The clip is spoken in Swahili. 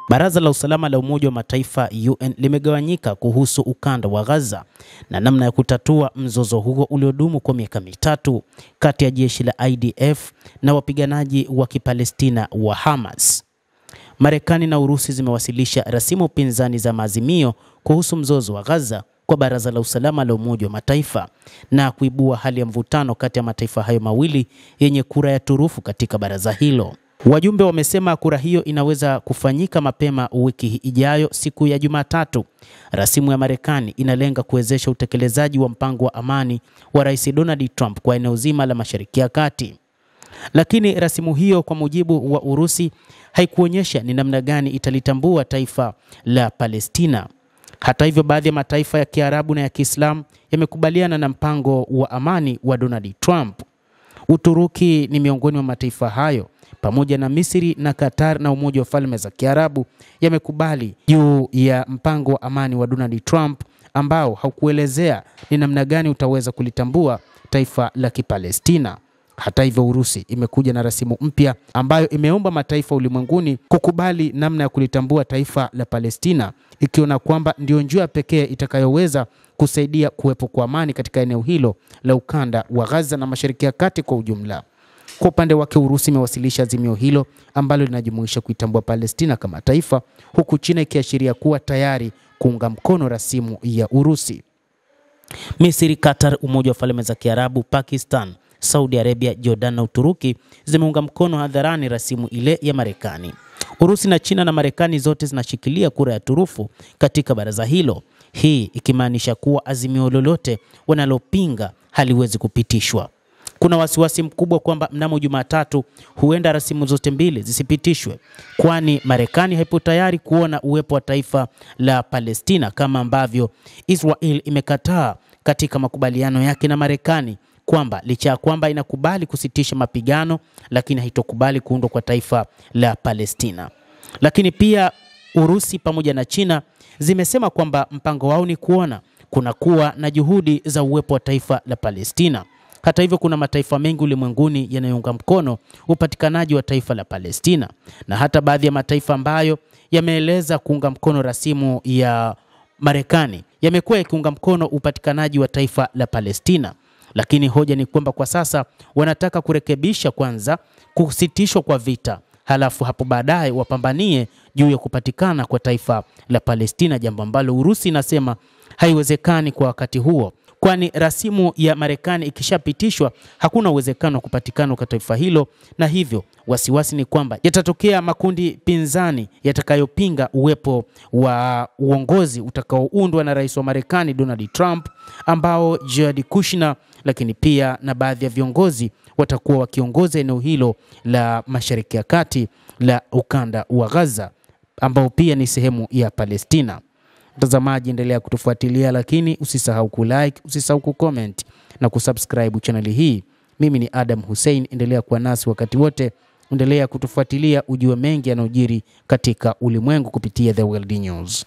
Baraza la Usalama la Umoja wa Mataifa UN limegawanyika kuhusu ukanda wa Gaza na namna ya kutatua mzozo huo uliodumu kwa miaka mitatu kati ya jeshi la IDF na wapiganaji wa Kipalestina wa Hamas. Marekani na Urusi zimewasilisha rasimu pinzani za maazimio kuhusu mzozo wa Gaza kwa Baraza la Usalama la Umoja wa Mataifa na kuibua hali ya mvutano kati ya mataifa hayo mawili yenye kura ya turufu katika baraza hilo. Wajumbe wamesema kura hiyo inaweza kufanyika mapema wiki ijayo siku ya Jumatatu. Rasimu ya Marekani inalenga kuwezesha utekelezaji wa mpango wa amani wa Rais Donald Trump kwa eneo zima la Mashariki ya Kati. Lakini rasimu hiyo kwa mujibu wa Urusi haikuonyesha ni namna gani italitambua taifa la Palestina. Hata hivyo, baadhi ya mataifa ya Kiarabu na ya Kiislamu yamekubaliana na mpango wa amani wa Donald Trump. Uturuki ni miongoni mwa mataifa hayo, pamoja na Misri na Qatar na Umoja wa Falme za Kiarabu yamekubali juu ya mpango wa amani wa Donald Trump ambao haukuelezea ni namna gani utaweza kulitambua taifa la Kipalestina. Hata hivyo, Urusi imekuja na rasimu mpya ambayo imeomba mataifa ulimwenguni kukubali namna ya kulitambua taifa la Palestina, ikiona kwamba ndio njia pekee itakayoweza kusaidia kuwepo kwa amani katika eneo hilo la ukanda wa Gaza na Mashariki ya Kati kwa ujumla. Kwa upande wake, Urusi imewasilisha azimio hilo ambalo linajumuisha kuitambua Palestina kama taifa, huku China ikiashiria kuwa tayari kuunga mkono rasimu ya Urusi. Misri, Qatar, Umoja wa Falme za Kiarabu, Pakistan, Saudi Arabia, Jordan na Uturuki zimeunga mkono hadharani rasimu ile ya Marekani. Urusi na China na Marekani zote zinashikilia kura ya turufu katika baraza hilo. Hii ikimaanisha kuwa azimio lolote wanalopinga haliwezi kupitishwa. Kuna wasiwasi mkubwa kwamba mnamo Jumatatu huenda rasimu zote mbili zisipitishwe, kwani Marekani haipo tayari kuona uwepo wa taifa la Palestina kama ambavyo Israel imekataa katika makubaliano yake na Marekani, kwamba licha ya kwamba inakubali kusitisha mapigano lakini haitokubali kuundwa kwa taifa la Palestina. Lakini pia Urusi pamoja na China zimesema kwamba mpango wao ni kuona kunakuwa na juhudi za uwepo wa taifa la Palestina. Hata hivyo, kuna mataifa mengi ulimwenguni yanayounga mkono upatikanaji wa taifa la Palestina, na hata baadhi ya mataifa ambayo yameeleza kuunga mkono rasimu ya Marekani yamekuwa yakiunga mkono upatikanaji wa taifa la Palestina. Lakini hoja ni kwamba kwa sasa wanataka kurekebisha kwanza kusitishwa kwa vita, halafu hapo baadaye wapambanie juu ya kupatikana kwa taifa la Palestina, jambo ambalo Urusi inasema haiwezekani kwa wakati huo, kwani rasimu ya Marekani ikishapitishwa hakuna uwezekano wa kupatikana kwa taifa hilo, na hivyo wasiwasi ni kwamba yatatokea makundi pinzani yatakayopinga uwepo wa uongozi utakaoundwa na rais wa Marekani Donald Trump, ambao Jared Kushner, lakini pia na baadhi ya viongozi watakuwa wakiongoza eneo hilo la Mashariki ya Kati la ukanda wa Gaza, ambao pia ni sehemu ya Palestina. Mtazamaji, endelea kutufuatilia, lakini usisahau kulike, usisahau kucomment na kusubscribe channel hii. Mimi ni Adam Hussein, endelea kuwa nasi wakati wote, endelea kutufuatilia ujue mengi yanayojiri katika ulimwengu kupitia The World News.